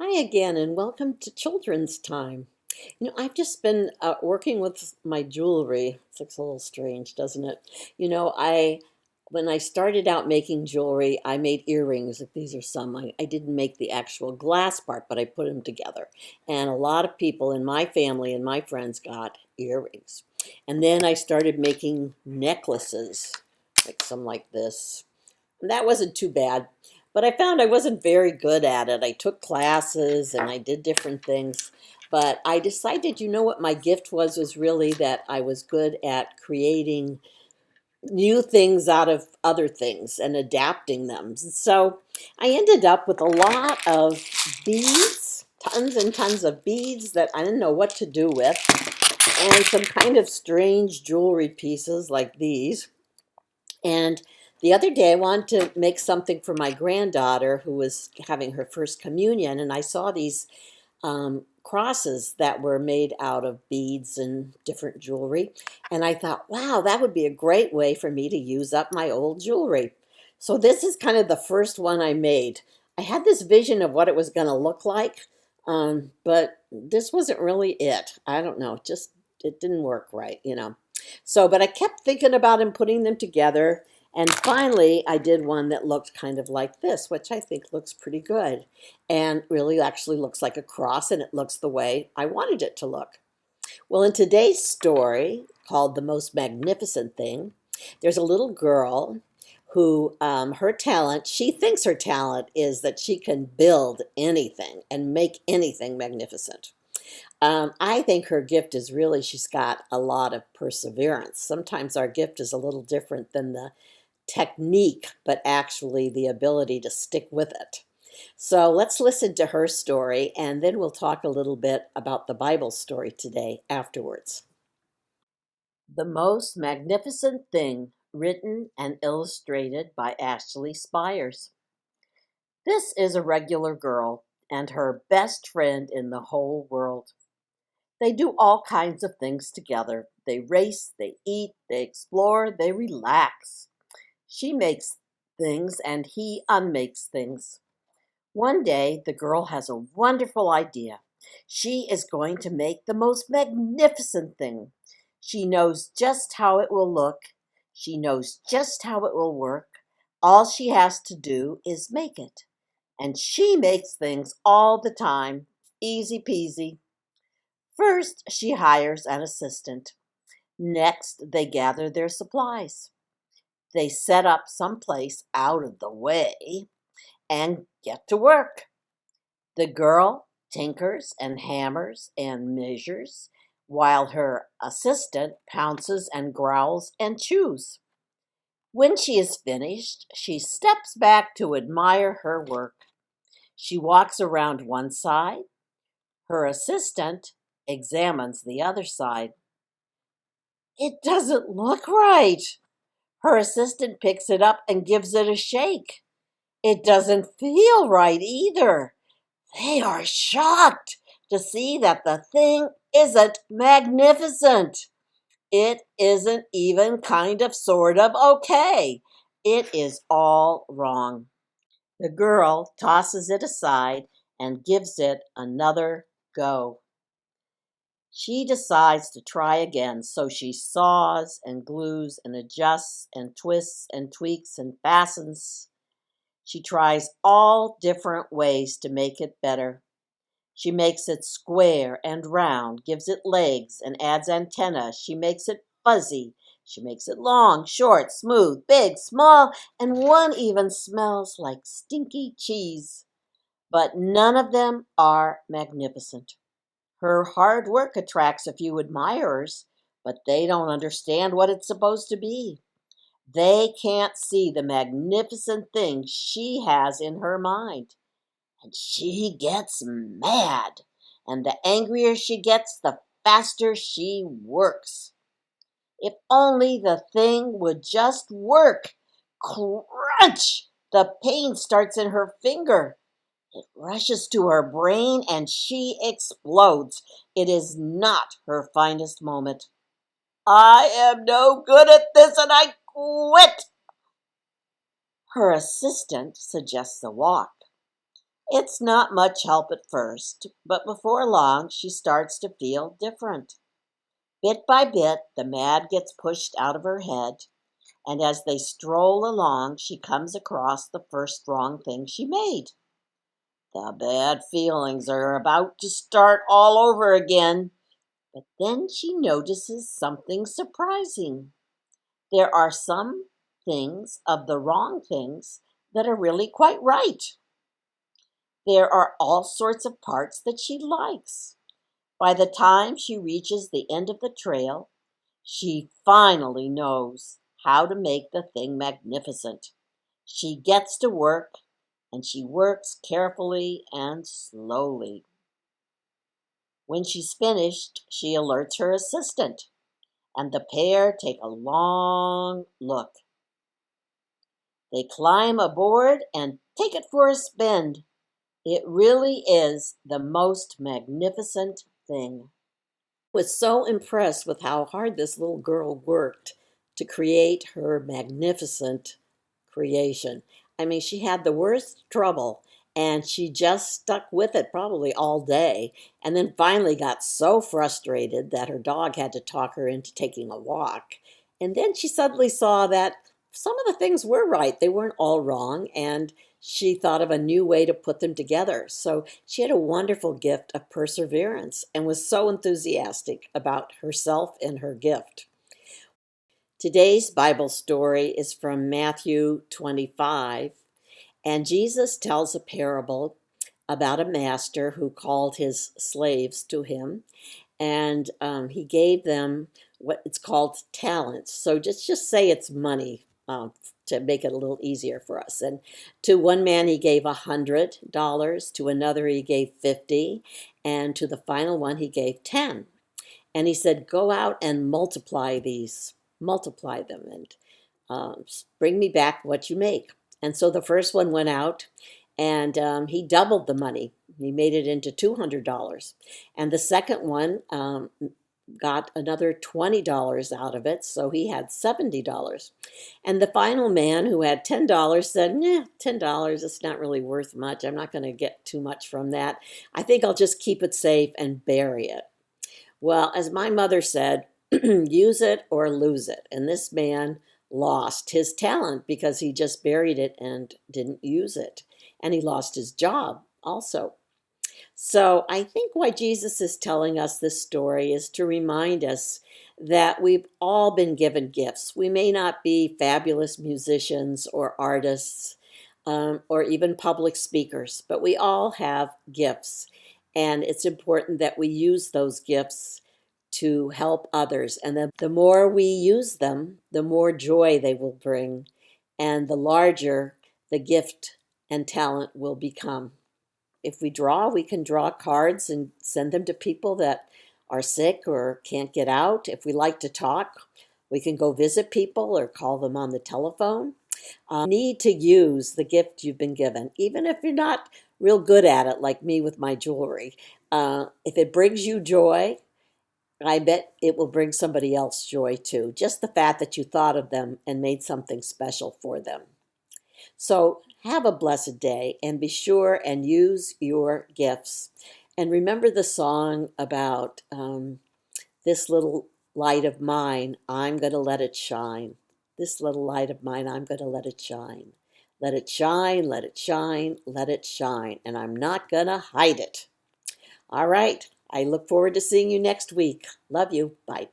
Hi again, and welcome to Children's Time. I've just been working with my jewelry. It looks a little strange, doesn't it? When I started out making jewelry, I made earrings. Like these are some. I didn't make the actual glass part, but I put them together. And a lot of people in my family and my friends got earrings. And then I started making necklaces, like some like this. That wasn't too bad, but I found I wasn't very good at it. I took classes and I did different things, but I decided, what my gift was really that I was good at creating new things out of other things and adapting them. So I ended up with a lot of beads, tons and tons of beads that I didn't know what to do with, and some kind of strange jewelry pieces like these. And the other day, I wanted to make something for my granddaughter who was having her first communion, and I saw these crosses that were made out of beads and different jewelry. And I thought, wow, that would be a great way for me to use up my old jewelry. So this is kind of the first one I made. I had this vision of what it was going to look like, but this wasn't really it. I don't know, it didn't work right. So, but I kept thinking about and putting them together. And finally, I did one that looked kind of like this, which I think looks pretty good and really actually looks like a cross, and it looks the way I wanted it to look. Well, in today's story called The Most Magnificent Thing, there's a little girl who she thinks her talent is that she can build anything and make anything magnificent. I think her gift is really she's got a lot of perseverance. Sometimes our gift is a little different than the technique, but actually the ability to stick with it. So let's listen to her story, and then we'll talk a little bit about the Bible story today afterwards. The Most Magnificent Thing, written and illustrated by Ashley Spires. This is a regular girl and her best friend in the whole world. They do all kinds of things together. They race, they eat, they explore, they relax. She makes things and he unmakes things. One day, the girl has a wonderful idea. She is going to make the most magnificent thing. She knows just how it will look. She knows just how it will work. All she has to do is make it. And she makes things all the time. Easy peasy. First, she hires an assistant. Next, they gather their supplies. They set up someplace out of the way and get to work. The girl tinkers and hammers and measures, while her assistant pounces and growls and chews. When she is finished, she steps back to admire her work. She walks around one side. Her assistant examines the other side. It doesn't look right. Her assistant picks it up and gives it a shake. It doesn't feel right either. They are shocked to see that the thing isn't magnificent. It isn't even kind of sort of okay. It is all wrong. The girl tosses it aside and gives it another go. She decides to try again, so she saws and glues and adjusts and twists and tweaks and fastens. She tries all different ways to make it better. She makes it square and round, gives it legs and adds antenna. She makes it fuzzy. She makes it long, short, smooth, big, small, and one even smells like stinky cheese. But none of them are magnificent. Her hard work attracts a few admirers, but they don't understand what it's supposed to be. They can't see the magnificent thing she has in her mind. And she gets mad. And the angrier she gets, the faster she works. If only the thing would just work. Crunch! The pain starts in her finger. It rushes to her brain and she explodes. It is not her finest moment. I am no good at this and I quit. Her assistant suggests a walk. It's not much help at first, but before long she starts to feel different. Bit by bit, the mad gets pushed out of her head, and as they stroll along, she comes across the first wrong thing she made. The bad feelings are about to start all over again, but then she notices something surprising. There are some things of the wrong things that are really quite right. There are all sorts of parts that she likes. By the time she reaches the end of the trail, she finally knows how to make the thing magnificent. She gets to work, and she works carefully and slowly. When she's finished, she alerts her assistant, and the pair take a long look. They climb aboard and take it for a spin. It really is the most magnificent thing. Was so impressed with how hard this little girl worked to create her magnificent creation. I mean, she had the worst trouble and she just stuck with it probably all day. And then finally got so frustrated that her dog had to talk her into taking a walk. And then she suddenly saw that some of the things were right, they weren't all wrong. And she thought of a new way to put them together. So she had a wonderful gift of perseverance and was so enthusiastic about herself and her gift. Today's Bible story is from Matthew 25, and Jesus tells a parable about a master who called his slaves to him, and he gave them what it's called talents. So just say it's money to make it a little easier for us. And to one man he gave $100, to another he gave 50, and to the final one he gave 10. And he said, "Go out and multiply them, and bring me back what you make." And so the first one went out, and he doubled the money. He made it into $200. And the second one got another $20 out of it, so he had $70. And the final man, who had $10, said, "Nah, $10, it's not really worth much. I'm not going to get too much from that. I think I'll just keep it safe and bury it." Well, as my mother said, use it or lose it. And this man lost his talent because he just buried it and didn't use it. And he lost his job also. So I think why Jesus is telling us this story is to remind us that we've all been given gifts. We may not be fabulous musicians or artists or even public speakers, but we all have gifts. And it's important that we use those gifts to help others. And the more we use them, the more joy they will bring, and the larger the gift and talent will become. If we draw, we can draw cards and send them to people that are sick or can't get out. If we like to talk, we can go visit people or call them on the telephone. Need to use the gift you've been given, even if you're not real good at it, like me with my jewelry. If it brings you joy, I bet it will bring somebody else joy too. Just the fact that you thought of them and made something special for them. So have a blessed day and be sure and use your gifts. And remember the song about this little light of mine, I'm going to let it shine. This little light of mine, I'm going to let it shine. Let it shine, let it shine, let it shine. And I'm not going to hide it. All right. I look forward to seeing you next week. Love you. Bye.